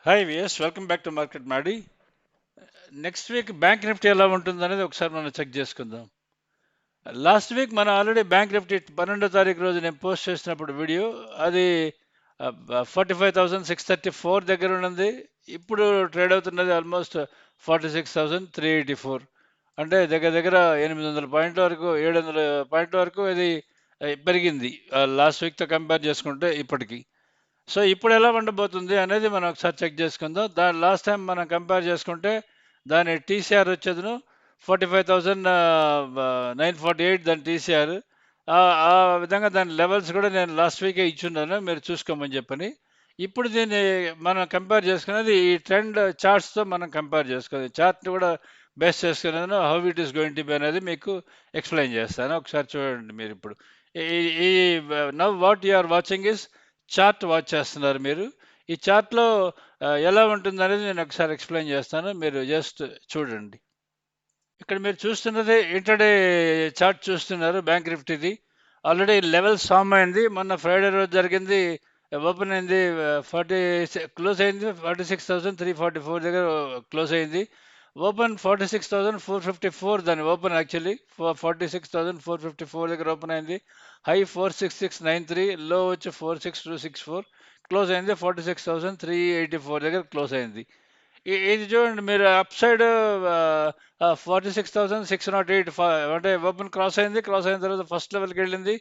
Hi VS, welcome back to market మాడి. Next week bank Nifty ఎలా ఉంటుంది అనేది ఒకసారి మనం చెక్ చేసుకుందాం. లాస్ట్ వీక్ మనం ఆల్రెడీ బ్యాంక్ నిఫ్టీ 12వ తారీఖు రోజు నేను పోస్ట్ చేసినప్పుడు వీడియో అది 45,634 దగ్గర ఉన్నది. ఇప్పుడు ట్రేడ్ అవుతున్నది ఆల్మోస్ట్ 46,384. అంటే దగ్గర దగ్గర 800 పాయింట్ల వరకు, 700 పాయింట్ల వరకు ఇది పెరిగింది లాస్ట్ వీక్తో కంపేర్ చేసుకుంటే ఇప్పటికి. సో ఇప్పుడు ఎలా ఉండబోతుంది అనేది మనం ఒకసారి చెక్ చేసుకుందాం. దాని లాస్ట్ టైం మనం కంపేర్ చేసుకుంటే దాని టీసీఆర్ వచ్చేదిను 45,948 దాని టీసీఆర్. ఆ విధంగా దాని లెవెల్స్ కూడా నేను లాస్ట్ వీకే ఇచ్చున్నాను, మీరు చూసుకోమని చెప్పని. ఇప్పుడు దీన్ని మనం కంపేర్ చేసుకునేది ఈ ట్రెండ్ చార్ట్స్తో మనం కంపేర్ చేసుకునేది, చార్ట్ని కూడా బేస్ చేసుకునేది how it is going to be అనేది మీకు ఎక్స్ప్లెయిన్ చేస్తాను. ఒకసారి చూడండి మీరు ఇప్పుడు. ఈ now what you are watching is chart watch చేస్తున్నారు మీరు. ఈ చార్ట్లో ఎలా ఉంటుంది అనేది నేను ఒకసారి ఎక్స్ప్లెయిన్ చేస్తాను, మీరు జస్ట్ చూడండి. ఇక్కడ మీరు చూస్తున్నది ఇంటర్డే చార్ట్ చూస్తున్నారు బ్యాంక్ నిఫ్టీది. ఆల్రెడీ లెవెల్స్ ఫామ్ అయింది. మొన్న ఫ్రైడే రోజు జరిగింది, ఓపెన్ అయింది 40, క్లోజ్ అయింది 46,344 దగ్గర క్లోజ్ అయింది. ఓపెన్ 46,454 దాని ఓపెన్ యాక్చువల్లీ 46,454 దగ్గర ఓపెన్ అయింది. హై 46693, లో వచ్చి 46264, క్లోజ్ అయింది 46,384 దగ్గర క్లోజ్ అయింది. ఇది చూడండి మీరు, అప్ సైడ్ 46,608 అంటే ఓపెన్ క్రాస్ అయింది. క్రాస్ అయిన తర్వాత ఫస్ట్ లెవెల్కి వెళ్ళింది.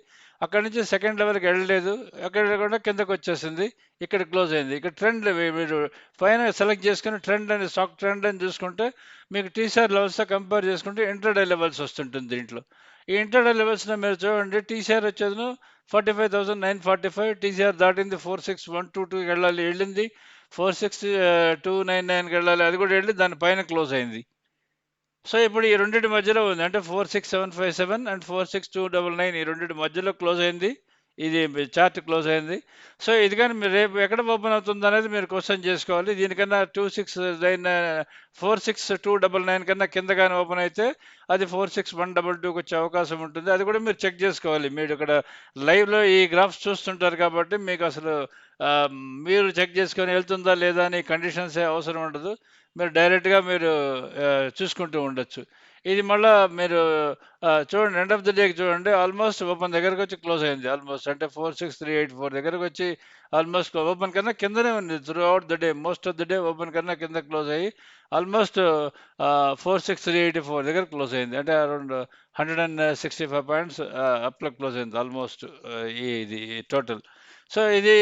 అక్కడ నుంచి సెకండ్ లెవెల్కి వెళ్ళలేదు. అక్కడ వెళ్ళకుండా కిందకు వచ్చేసింది. ఇక్కడ క్లోజ్ అయింది. ఇక్కడ ట్రెండ్ మీరు పైన సెలెక్ట్ చేసుకుని ట్రెండ్ అని, స్టాక్ ట్రెండ్ అని చూసుకుంటే మీకు టీసీఆర్ లెవెల్స్తో కంపేర్ చేసుకుంటే ఇంటర్డే లెవెల్స్ వస్తుంటుంది దీంట్లో. ఈ ఇంటర్డే లెవెల్స్లో మీరు చూడండి, టీసీఆర్ వచ్చేది 45,945, టీసీఆర్ దాటింది 46,122 వెళ్ళింది. 46,299కి వెళ్ళాలి, అది కూడా వెళ్ళి దాని పైన క్లోజ్ అయింది. సో ఇప్పుడు ఈ రెండింటి మధ్యలో ఉంది, అంటే 46,757 అండ్ 46,299, ఈ రెండింటి మధ్యలో క్లోజ్ అయింది. ఇది చార్ట్ క్లోజ్ అయింది. సో ఇది కానీ మీరు రేపు ఎక్కడ ఓపెన్ అవుతుంది అనేది మీరు క్వశ్చన్ చేసుకోవాలి. దీనికన్నా 46,299 కన్నా కింద కానీ ఓపెన్ అయితే అది 46,122కి వచ్చే అవకాశం ఉంటుంది. అది కూడా మీరు చెక్ చేసుకోవాలి. మీరు ఇక్కడ లైవ్లో ఈ గ్రాఫ్స్ చూస్తుంటారు కాబట్టి మీకు అసలు ఆ, మీరు చెక్ చేసుకొని వెళ్తుందా లేదా అని కండిషన్స్ అవసరం ఉండదు. మీరు డైరెక్ట్గా మీరు చూసుకుంటూ ఉండొచ్చు. ఇది మళ్ళా మీరు చూడండి, ఎండ్ ఆఫ్ ది డేకి చూడండి, ఆల్మోస్ట్ ఓపెన్ దగ్గరకు వచ్చి క్లోజ్ అయింది. ఆల్మోస్ట్ అంటే 46,384 దగ్గరకు వచ్చి ఆల్మోస్ట్ ఓపెన్ కన్నా కిందనే ఉంది through out the day. Most of the day open కన్నా కింద క్లోజ్ అయ్యి ఆల్మోస్ట్ 46,384 దగ్గర క్లోజ్ అయింది. అంటే అరౌండ్ 165 పాయింట్స్ అప్లో క్లోజ్ అయింది ఆల్మోస్ట్. ఇది టోటల్. సో ఇది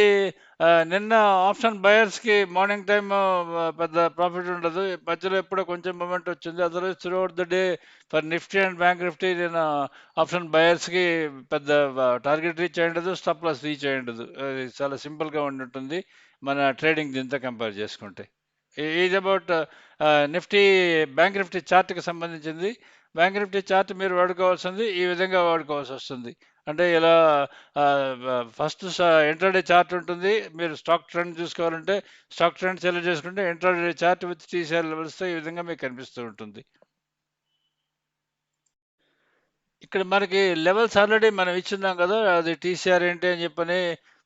నిన్న ఆప్షన్ బయర్స్కి మార్నింగ్ టైమ్ పెద్ద ప్రాఫిట్ ఉండదు, మధ్యలో ఎప్పుడో కొంచెం మూమెంట్ వచ్చింది. Otherwise through out the day for Nifty and bank Nifty నేను ఆప్షన్ బయర్స్కి పెద్ద టార్గెట్ రీచ్ అయ్యి ఉండదు, స్టాప్ లాస్ రీచ్ అయ్యి ఉండదు. అది చాలా సింపుల్గా ఉంటుంటుంది మన ట్రేడింగ్ దీంతో కంపేర్ చేసుకుంటే. Is about Nifty bank Nifty చార్ట్కి సంబంధించింది. బ్యాంక్ నిఫ్టీ చార్ట్ మీరు వాడుకోవాల్సింది ఈ విధంగా వాడుకోవాల్సి వస్తుంది. అంటే ఇలా ఫస్ట్ ఇంట్రాడే చార్ట్ ఉంటుంది. మీరు స్టాక్ ట్రెండ్ చూసుకోవాలంటే స్టాక్ ట్రెండ్ సెలెక్ట్ చేసుకుంటే ఇంట్రాడే చార్ట్ విత్ టీసీఆర్ లెవెల్స్తో ఈ విధంగా మీకు కనిపిస్తూ ఉంటుంది. ఇక్కడ మనకి లెవెల్స్ ఆల్రెడీ మనం ఇచ్చున్నాం కదా, అది టీసీఆర్ ఏంటి అని చెప్పని,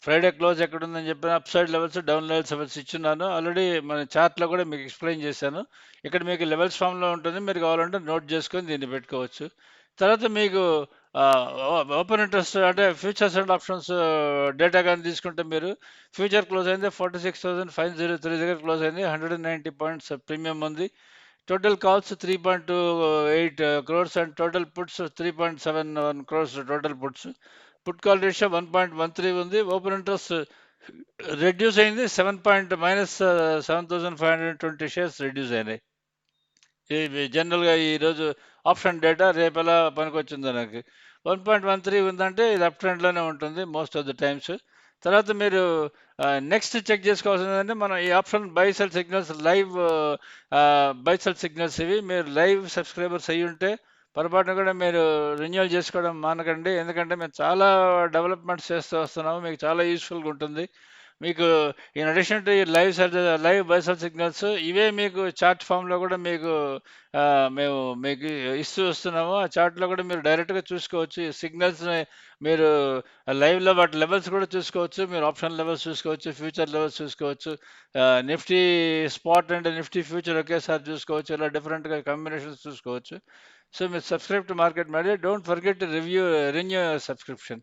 ఫ్రైడే క్లోజ్ ఎక్కడ ఉందని చెప్పి upside levels, down levels ఇచ్చున్నాను ఆల్రెడీ. మన చార్ట్లో కూడా మీకు ఎక్స్ప్లెయిన్ చేశాను. ఇక్కడ మీకు లెవెల్స్ ఫామ్లో ఉంటుంది, మీరు కావాలంటే నోట్ చేసుకొని దీన్ని పెట్టుకోవచ్చు. తర్వాత మీకు ఓపెన్ ఇంట్రెస్ట్ అంటే ఫ్యూచర్స్ అండ్ ఆప్షన్స్ డేటా కానీ తీసుకుంటే మీరు ఫ్యూచర్ క్లోజ్ అయింది 46,503 దగ్గర క్లోజ్ అయింది. 190 పాయింట్స్ ప్రీమియం ఉంది. Total calls 3.28 crores and total puts 3.71 crores total puts. Put call ratio 1.13 ఉంది. ఓపెన్ ఇంట్రెస్ట్ రెడ్యూస్ అయింది, మైనస్ 7,520 షేర్స్ రెడ్యూస్ అయినాయి. ఇది జనరల్గా ఈరోజు ఆప్షన్ డేటా రేపు ఎలా పనికొచ్చిందో నాకు. 1.13 ఉందంటే ఇది అప్ ట్రెండ్లోనే ఉంటుంది మోస్ట్ ఆఫ్ ద టైమ్స్. తర్వాత మీరు నెక్స్ట్ చెక్ చేసుకోవాల్సింది ఏంటంటే, మనం ఈ option buy sell signals, live buy sell signals ఇవి మీరు లైవ్ సబ్స్క్రైబర్స్ అయ్యి ఉంటే పొరపాటున కూడా మీరు రెన్యువల్ చేసుకోవడం మానకండి. ఎందుకంటే మేము చాలా డెవలప్మెంట్స్ చేస్తూ వస్తున్నాము, మీకు చాలా యూస్ఫుల్గా ఉంటుంది. మీకు in addition to live buy sell signals ఇవే మీకు చార్ట్ ఫామ్లో కూడా మీకు మేము మీకు ఇస్తూ వస్తున్నాము. ఆ చార్ట్లో కూడా మీరు డైరెక్ట్గా చూసుకోవచ్చు. ఈ సిగ్నల్స్ని మీరు లైవ్లో వాటి లెవెల్స్ కూడా చూసుకోవచ్చు. మీరు ఆప్షన్ లెవెల్స్ చూసుకోవచ్చు, ఫ్యూచర్ లెవెల్స్ చూసుకోవచ్చు, Nifty spot and Nifty future ఒకేసారి చూసుకోవచ్చు. ఇలా డిఫరెంట్గా కాంబినేషన్స్ చూసుకోవచ్చు. సో మీరు subscribe to market media. Don't forget to renew subscription.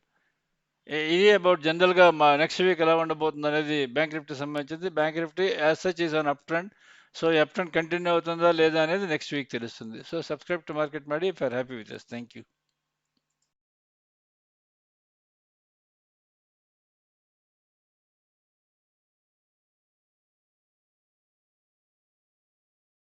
ఇది అబౌట్ జనరల్గా మా నెక్స్ట్ వీక్ ఎలా ఉండబోతుంది అనేది బ్యాంక్ నిఫ్టీ సంబంధించింది. Bank Nifty as such is on up trend. So ఈ అప్ ట్రెండ్ కంటిన్యూ అవుతుందా లేదా అనేది నెక్స్ట్ వీక్ తెలుస్తుంది. సో సబ్స్క్రైబ్ టు మార్కెట్ మాడి if are happy with us. Thank you.